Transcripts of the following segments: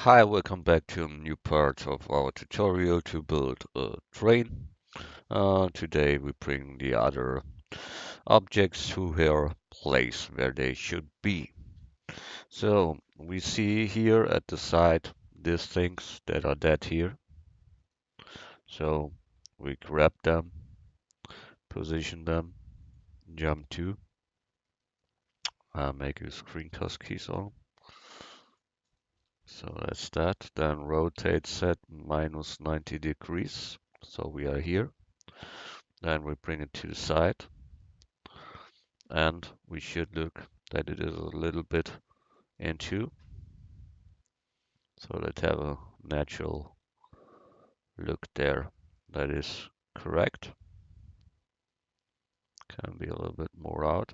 Hi, welcome back to a new part of our tutorial to build a train. Today we bring the other objects to their place where they should be. So we see here at the side these things that are dead here. So we grab them, position them, jump to, make a screencast keys on. So that's that. Then rotate set minus 90 degrees. So we are here. Then we bring it to the side. And we should look that it is a little bit into, so let's have a natural look there. That is correct. Can be a little bit more out.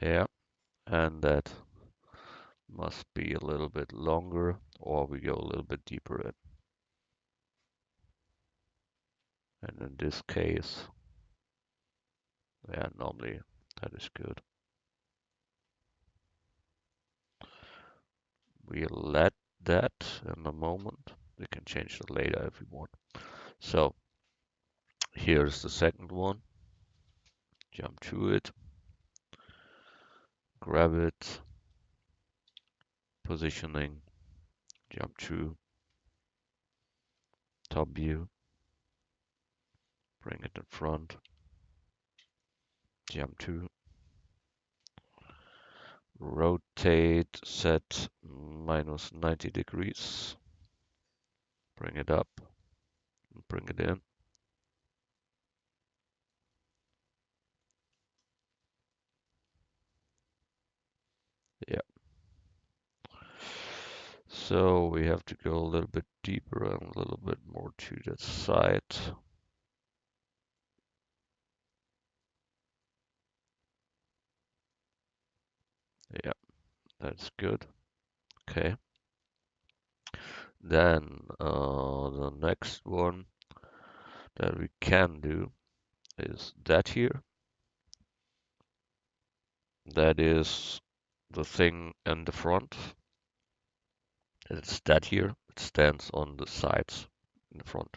Yeah, and that must be a little bit longer, or we go a little bit deeper in. And in this case, yeah, normally that is good. We'll let that in a moment. We can change that later if we want. So here's the second one. Jump to it, grab it, positioning, jump to, top view, bring it in front, jump to, rotate, set minus 90 degrees, bring it up, bring it in. Yeah. So we have to go a little bit deeper and a little bit more to the side. Yeah, that's good. Okay. Then the next one that we can do is that here. That is the thing in the front. It's that here. It stands on the sides in the front.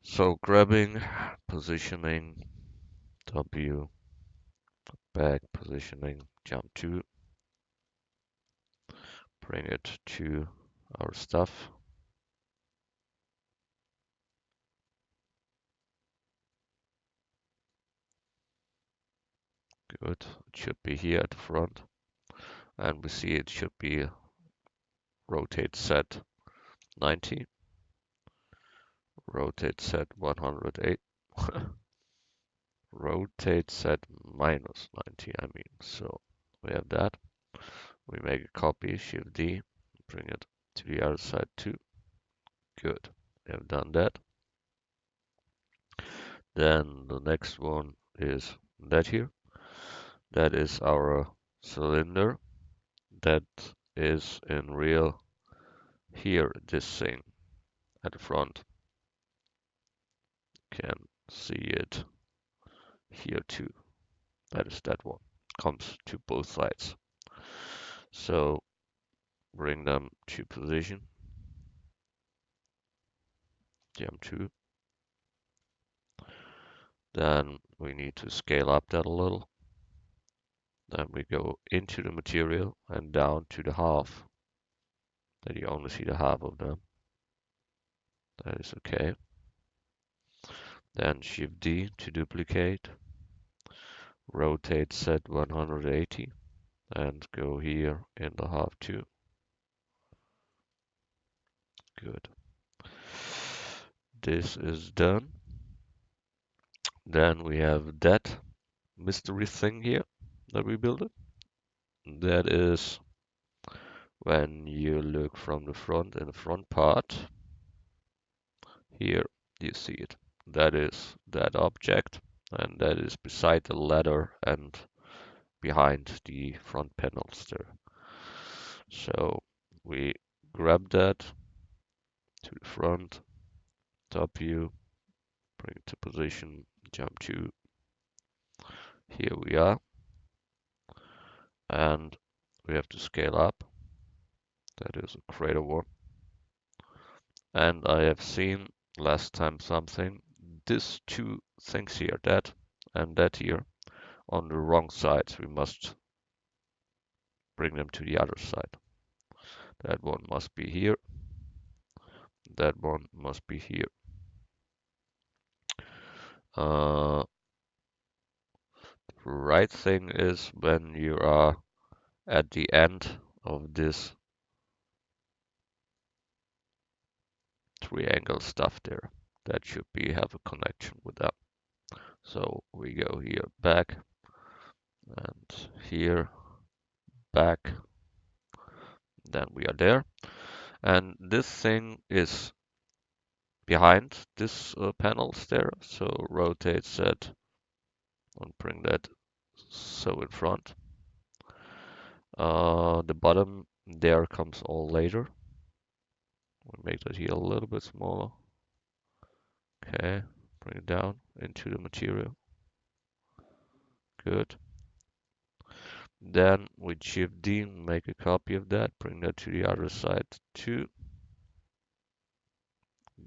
So grabbing, positioning, W, back, positioning, jump to, bring it to our stuff. Good. It should be here at the front. And we see it should be rotate set 90, rotate set 108, rotate set minus 90, I mean. So we have that. We make a copy, Shift D, bring it to the other side too. Good. We have done that. Then the next one is that here. That is our cylinder. That is in real here, this thing at the front. Can see it here too. That is that one. Comes to both sides. So bring them to position. Jump to. Then we need to scale up that a little. Then we go into the material and down to the half. Then you only see the half of them. That is okay. Then Shift D to duplicate. Rotate set 180 and go here in the half too. Good. This is done. Then we have that mystery thing here that we built. That is when you look from the front in the front part. Here you see it. That is that object, and that is beside the ladder and behind the front panels there. So we grab that to the front, top view, bring it to position, jump to. Here we are. and we have to scale up. That is a crater one. And I have seen last time something, these two things here, that and that here, on the wrong sides. We must bring them to the other side. That one must be here. That one must be here. Uh, right thing is when you are at the end of this triangle stuff there, that should be have a connection with that. So we go here back and here back, then we are there. And this thing is behind this panels there, so rotate that and bring that so in front. The bottom there comes all later. We make that here a little bit smaller. Okay, bring it down into the material. Good. Then with Shift D, make a copy of that, bring that to the other side too.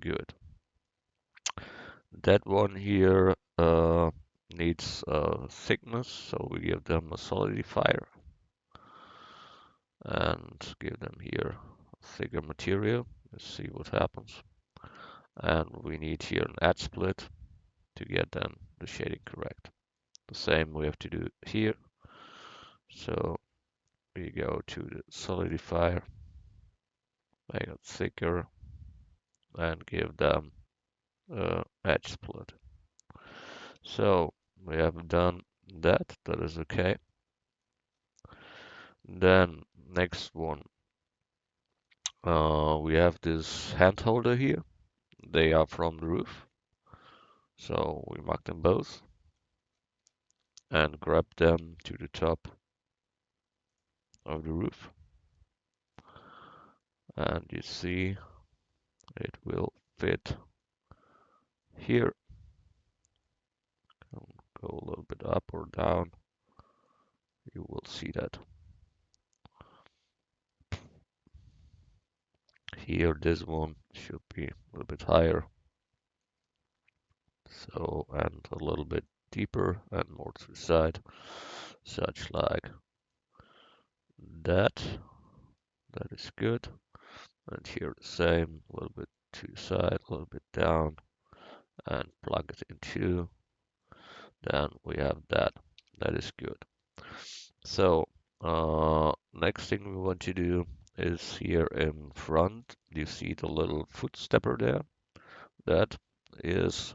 Good. That one here needs thickness, so we give them a solidifier and give them here a thicker material. Let's see what happens. And we need here an edge split to get then the shading correct. The same we have to do here. So we go to the solidifier, make it thicker, and give them edge split. So we have done that. That is okay. Then next one, we have this hand holder here. They are from the roof. So we mark them both and grab them to the top of the roof. And you see it will fit here. Go a little bit up or down. You will see that. Here, this one should be a little bit higher. So, and a little bit deeper and more to the side, such like that. That is good. And here the same, a little bit to the side, a little bit down, and plug it into. Then we have that. That is good. So, next thing we want to do is here in front. You see the little foot stepper there? That is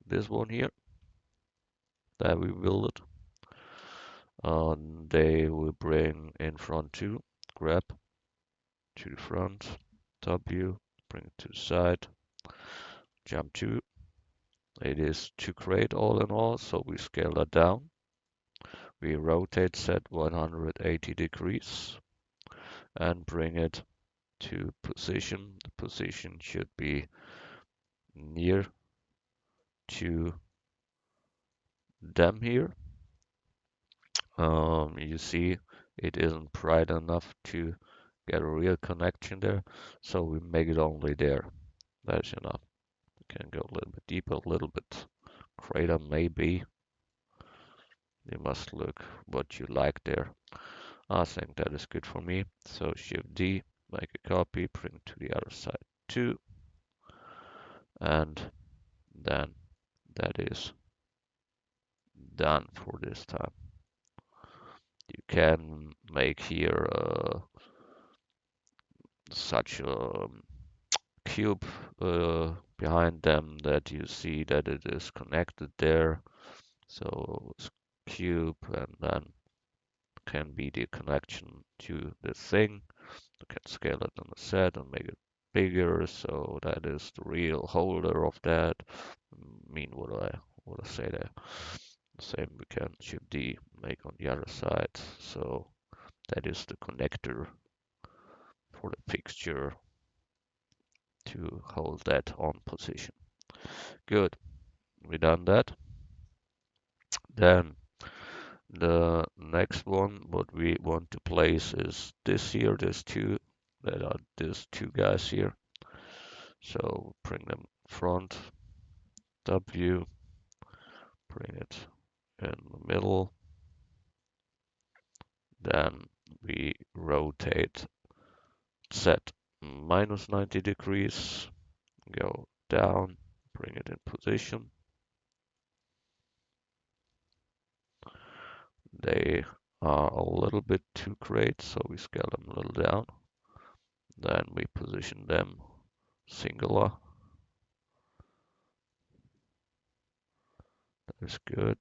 this one here that we built. They will bring in front too. Grab to the front, top view, bring it to the side, jump to. It is to create all in all, so we scale that down. We rotate set 180 degrees and bring it to position. The position should be near to them here. You see it isn't bright enough to get a real connection there, so we make it only there. That's enough. We can go a little bit deeper, a little bit greater maybe. You must look what you like there. I think that is good for me. So Shift D, make a copy, bring to the other side too. And then that is done for this time. You can make here such a cube behind them that you see that it is connected there. So it's cube and then can be the connection to the thing. You can scale it on the set and make it bigger, so that is the real holder of that. Mean what I say there. Same we can Shift D make on the other side. So that is the connector for the fixture to hold that on position. Good, we done that. Then The next one, what we want to place is this here. There's two that are these two guys here. So bring them front, W, bring it in the middle. Then we rotate Z minus 90 degrees, go down, bring it in position. They are a little bit too great, so we scale them a little down. Then we position them singular. That is good.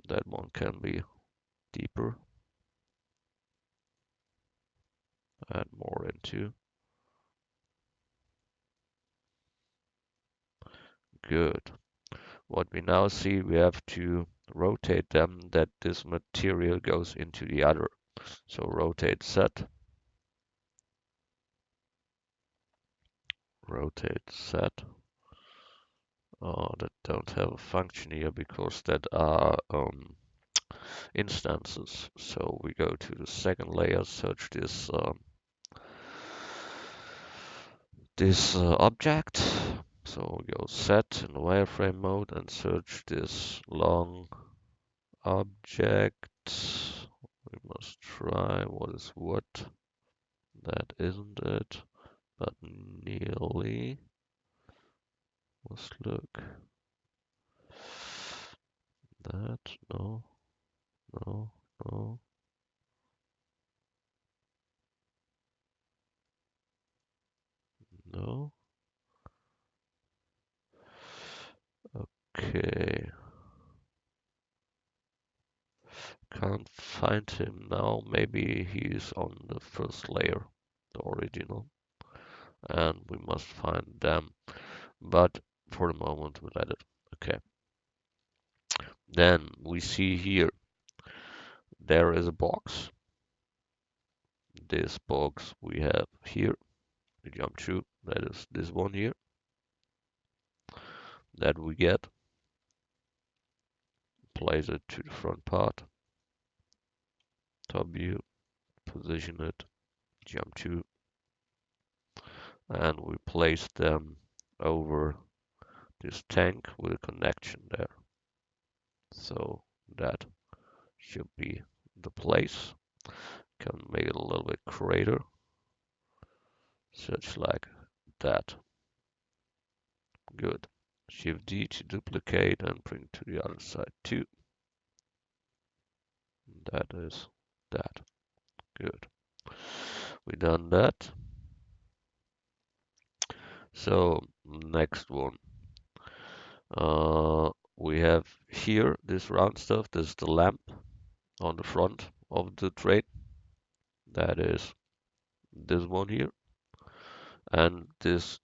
That one can be deeper and more into. Good. What we now see, we have to rotate them that this material goes into the other. So rotate Z, rotate Z. That don't have a function here because that are instances. So we go to the second layer, search this object. So we go set in the wireframe mode and search this long object. We must try what is what. That isn't it, but nearly. Let's look. That, no, no, no. No. Okay. Can't find him now. Maybe he's on the first layer, the original. And we must find them. But for the moment, we let it. Okay. Then we see here, there is a box. This box we have here. We jump through. That is this one here. That we get. Place it to the front part. Top view. Position it. Jump to. And we place them over this tank with a connection there. So that should be the place. Can make it a little bit greater, such like that. Good. Shift D to duplicate and bring to the other side too. That is that. Good. We done that. So next one. We have here this round stuff. This is the lamp on the front of the train. That is this one here. And these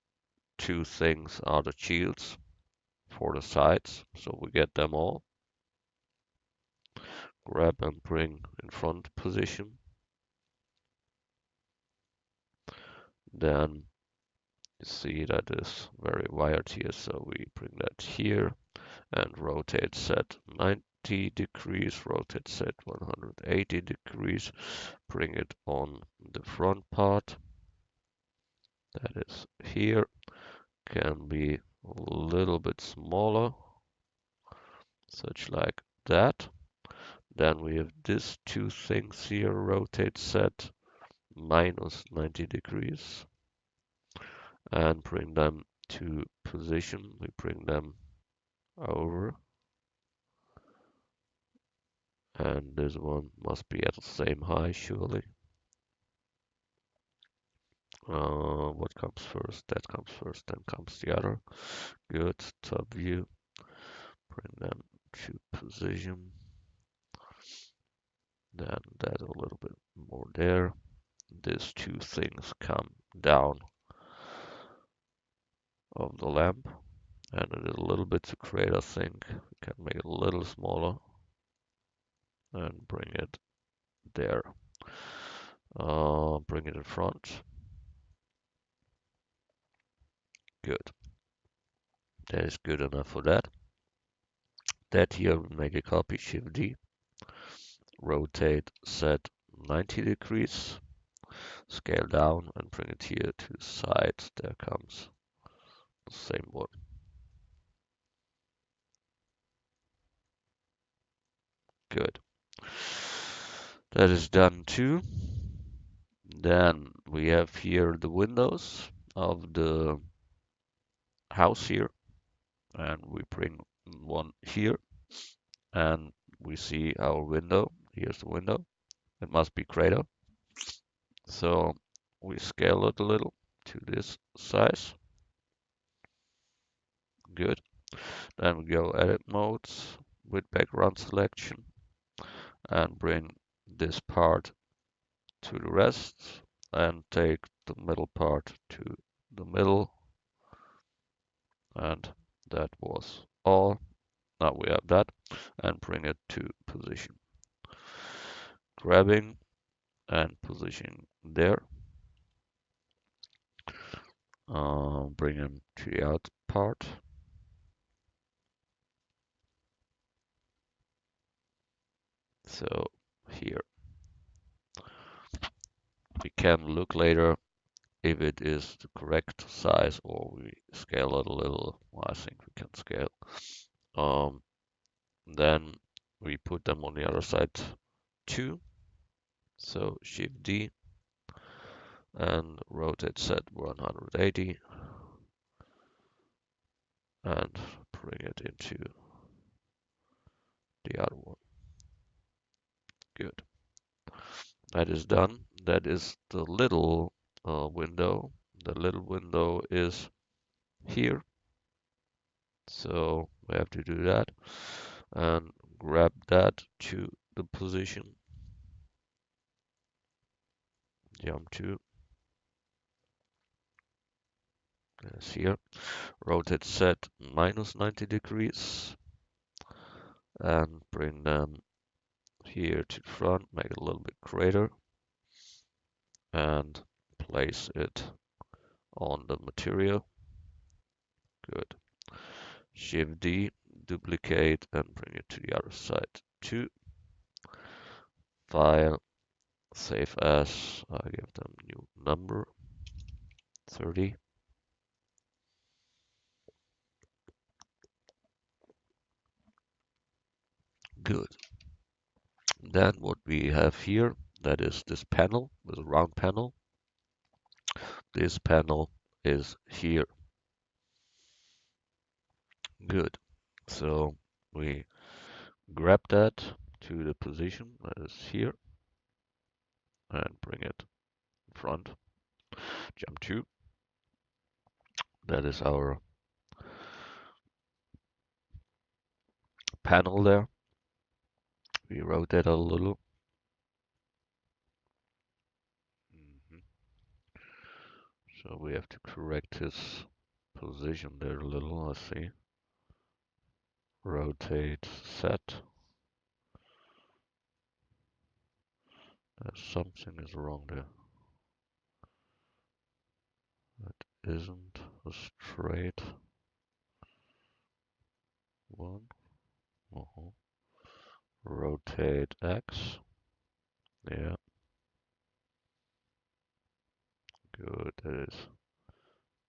two things are the shields for the sides. So we get them all. Grab and bring in front position. Then you see that is very wired here, so we bring that here and rotate set 90 degrees, rotate set 180 degrees, bring it on the front part. That is here, can be a little bit smaller, such like that. Then we have these two things here, rotate set minus 90 degrees and bring them to position. We bring them over, and this one must be at the same height surely. What comes first? That comes first, then comes the other. Good. Top view. Bring them to position. Then that a little bit more there. These two things come down of the lamp, and it is a little bit to create a thing. We can make it a little smaller and bring it there. Bring it in front. Good. That is good enough for that. That here we make a copy, Shift D. rotate, set 90 degrees, scale down and bring it here to the side. There comes the same one. Good. That is done too. Then we have here the windows of the house here, and we bring one here, and we see our window. Here's the window. It must be greater. So we scale it a little to this size. Good. Then we go edit modes with background selection and bring this part to the rest and take the middle part to the middle, and that was all. Now we have that and bring it to position. Grabbing and positioning there. Bring him to the out part. So here we can look later if it is the correct size or we scale it a little. Well, I think we can scale. Um, then we put them on the other side too. So Shift D and rotate set 180 and bring it into the other one. Good. That is done. That is the little window. The little window is here. So we have to do that and grab that to the position. Jump to yes, here. Rotate set minus 90 degrees and bring them here to the front. Make it a little bit greater and place it on the material. Good. Shift D, duplicate and bring it to the other side too. File, save as, I give them new number, 30. Good. Then what we have here, that is this panel, this round panel. This panel is here. Good. So we grab that to the position that is here and bring it in front. Jump to. That is our panel there. We rotate a little. Mhm. So we have to correct his position there a little. Let's see. Rotate set. Something is wrong there. That isn't a straight one. Rotate X. Yeah, good. That is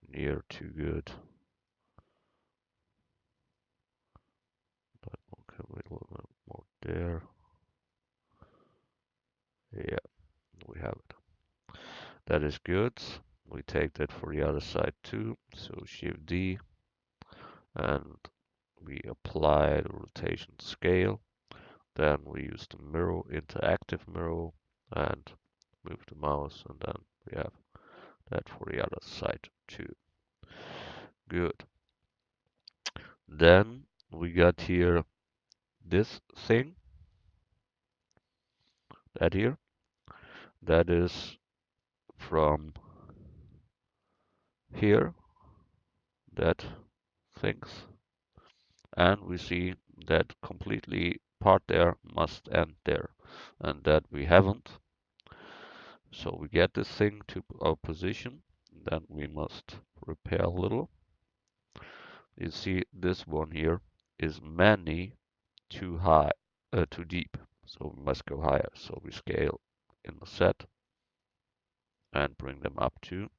near too good. But okay, wait a little bit more there. Yeah, we have it. That is good. We take that for the other side too. So Shift D and we apply the rotation scale. Then we use the mirror, interactive mirror, and move the mouse, and then we have that for the other side too. Good. Then we got here this thing, that here, that is from here, that things, and we see that completely part there must end there, and that we haven't. So we get this thing to our position, then we must repair a little. You see this one here is many too high, too deep. So we must go higher. So we scale in the set and bring them up to.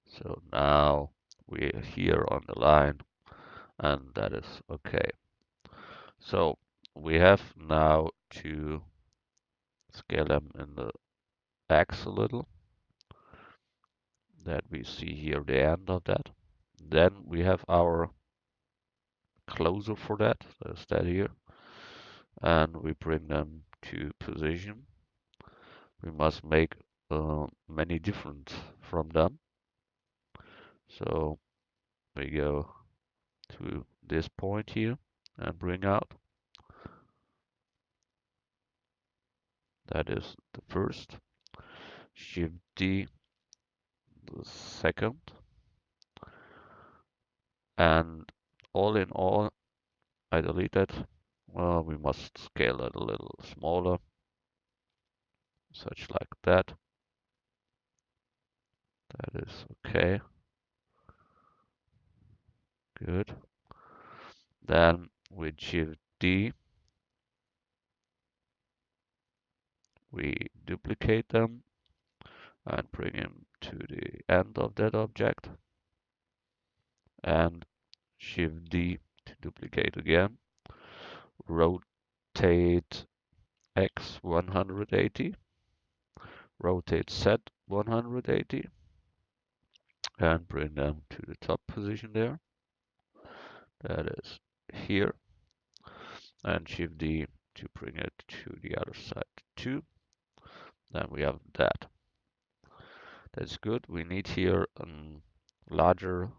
So now we're here on the line, and that is okay. So we have now to scale them in the X a little, that we see here the end of that. Then we have our closer for that, that's that here, and we bring them to position. We must make many different from them. So we go to this point here and bring out. That is the first. Shift D, the second. And all in all, I delete that. We must scale it a little smaller, such like that. That is okay. Good. Then with Shift D, we duplicate them and bring them to the end of that object. And Shift D to duplicate again. Rotate X 180. Rotate Z 180. And bring them to the top position there. That is here. And Shift D to bring it to the other side too. Then we have that. That's good. We need here a larger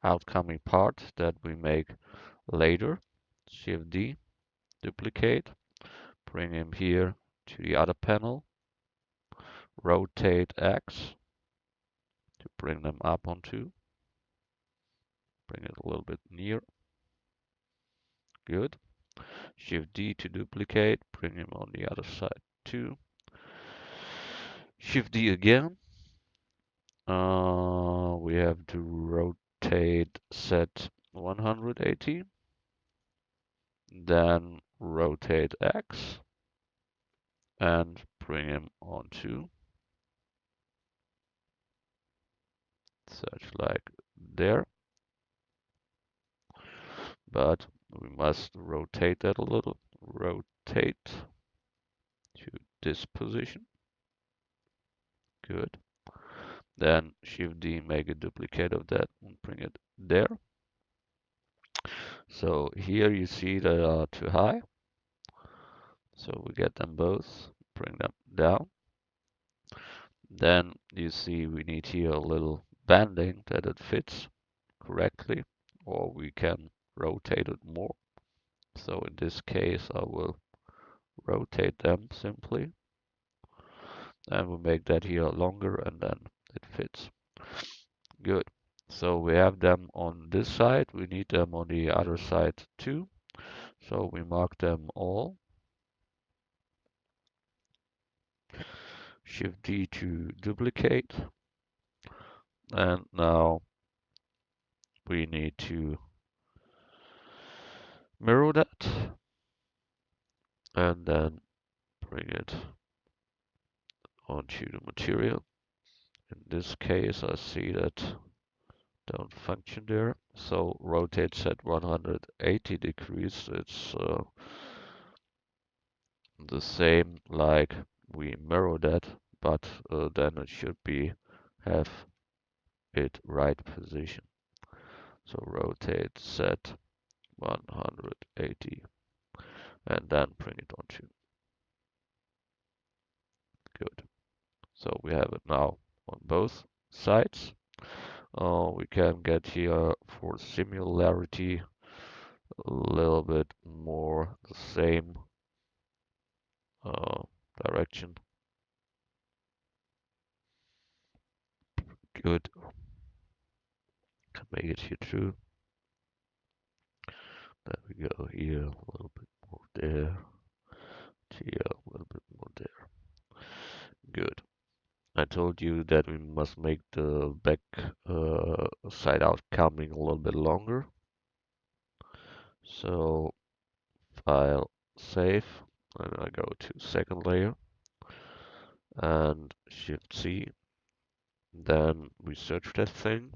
outcoming part that we make later. Shift D, duplicate, bring him here to the other panel, rotate X to bring them up onto, bring it a little bit near. Good. Shift D to duplicate, bring him on the other side too. Shift D again. We have to rotate set 180. Then rotate X and bring him onto, such like there. But we must rotate that a little. Rotate to this position. Good. Then Shift D, make a duplicate of that and bring it there. So here you see they are too high. So we get them both, bring them down. Then you see we need here a little banding that it fits correctly, or we can rotate it more. So in this case, I will rotate them simply, and we make that here longer, and then it fits. Good. So we have them on this side. We need them on the other side too. So we mark them all. Shift D to duplicate. And now we need to mirror that and then bring it onto the material. In this case, I see that don't function there. So rotate at 180 degrees. It's the same like we mirror that, but then it should be have it right position. So rotate set 180 and then bring it onto. Good. So we have it now on both sides. We can get here for similarity a little bit more the same uh, direction. Good. Can make it here too. There we go here, a little bit more there. Here, a little bit more there. Good. I told you that we must make the back side out coming a little bit longer. So file save, and I go to second layer and Shift C. Then we search that thing,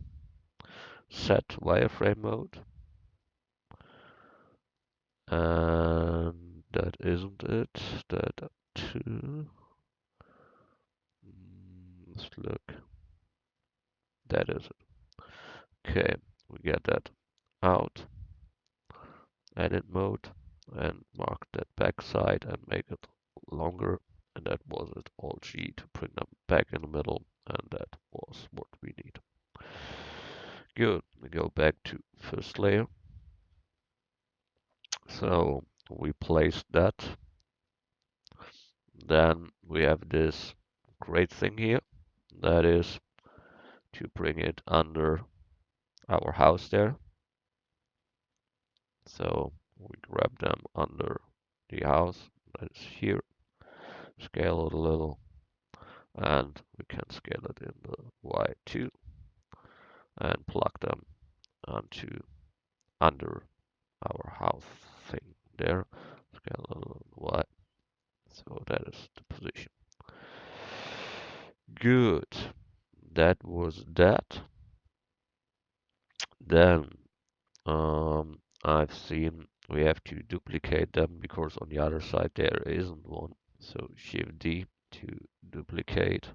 set wireframe mode, and that isn't it. That too. Let's look. That is it. Okay, we get that out. Edit mode and mark that backside and make it longer. And that was it. Alt G to bring them back in the middle. And that was what we need. Good. We go back to first layer. So we place that. Then we have this great thing here. That is to bring it under our house there. So we grab them under the house. That is here. Scale it a little. And we can scale it in the Y2 and plug them onto under our house thing there. Scale it a little Y. So that is the position. Good. That was that. Then I've seen we have to duplicate them because on the other side there isn't one. So Shift D to duplicate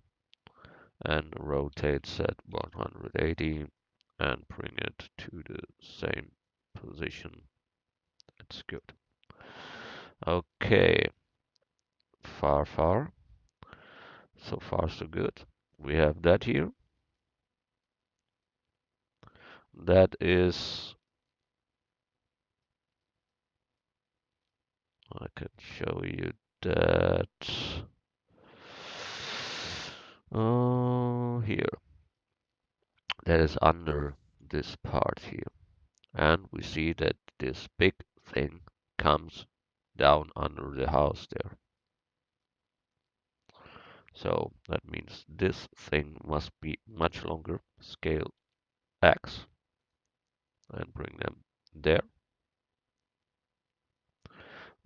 and rotate set 180 and bring it to the same position. That's good. Okay, far. So far so good. We have that here. That is, I can show you that. Oh, here. That is under this part here. And we see that this big thing comes down under the house there. So that means this thing must be much longer. Scale X and bring them there.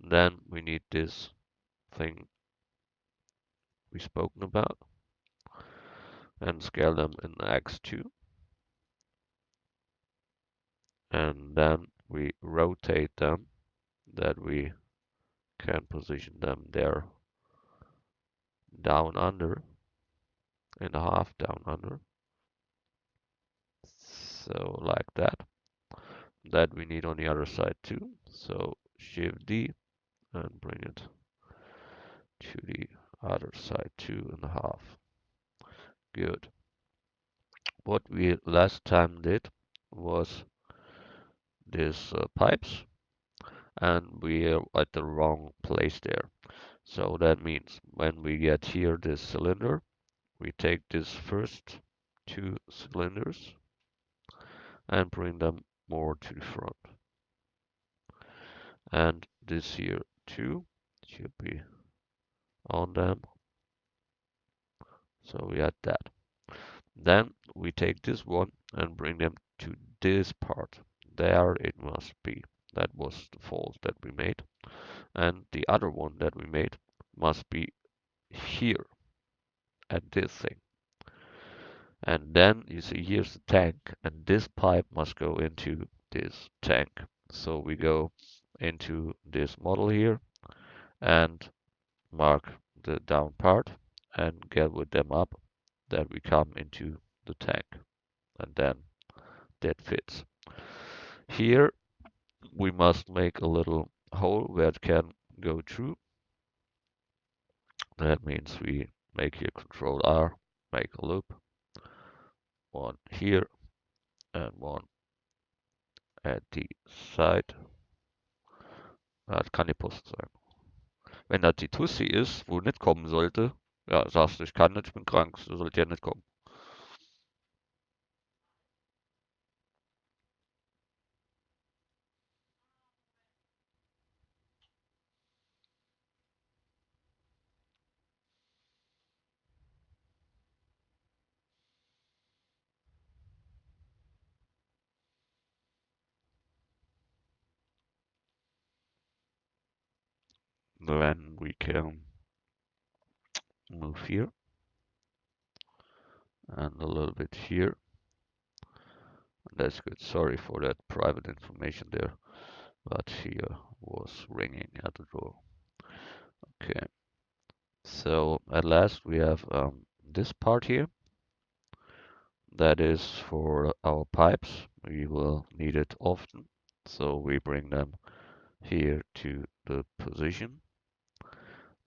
Then we need this thing we spoken about and scale them in X2. And then we rotate them that we can position them there down under and a half down under. So like that. That we need on the other side too. So Shift D and bring it to the other side 2.5. Good. What we last time did was these pipes and we are at the wrong place there. So that means when we get here this cylinder, we take this first two cylinders and bring them more to the front. And this here too should be on them. So we had that. Then we take this one and bring them to this part. There it must be. That was the fault that we made. And the other one that we made must be here at this thing. And then you see here's the tank, and this pipe must go into this tank. So we go into this model here and mark the down part and get with them up that we come into the tank. And then that fits. Here we must make a little hole where it can go through. That means we make here Control R, make a loop, one here and one at the side. Das kann die Post sein. Wenn das die Tussi ist, wo nicht kommen sollte, ja, sagst du, ich kann nicht, ich bin krank, so sollte ja nicht kommen. Then we can move here and a little bit here. That's good. Sorry for that private information there, but here was ringing at the door. Okay, so at last we have this part here. That is for our pipes. We will need it often, so we bring them here to the position.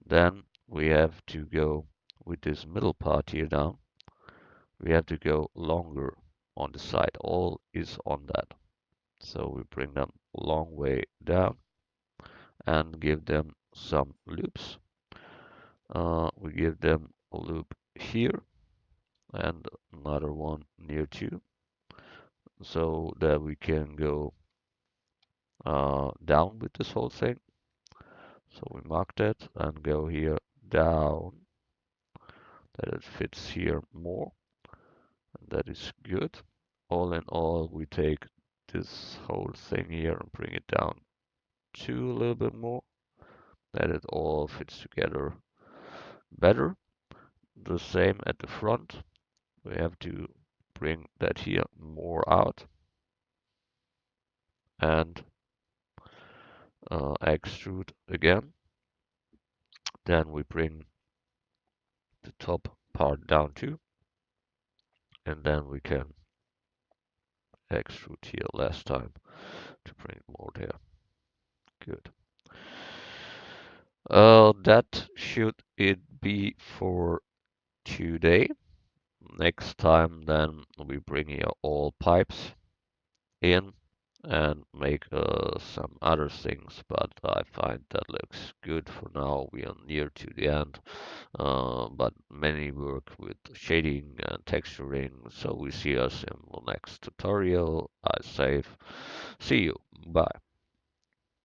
Then we have to go with this middle part here down. We have to go longer on the side. All is on that. So we bring them a long way down and give them some loops. We give them a loop here and another one near too, so that we can go down with this whole thing. So we mark that and go here down, that it fits here more, and that is good. All in all, we take this whole thing here and bring it down to a little bit more, that it all fits together better. The same at the front. We have to bring that here more out and extrude again. Then we bring the top part down too, and then we can extrude here last time to bring more there. Good. That should it be for today. Next time then we bring here all pipes in and make some other things, but I find that looks good for now. We are near to the end, but many work with shading and texturing, so we see us in the next tutorial. I say see you. Bye.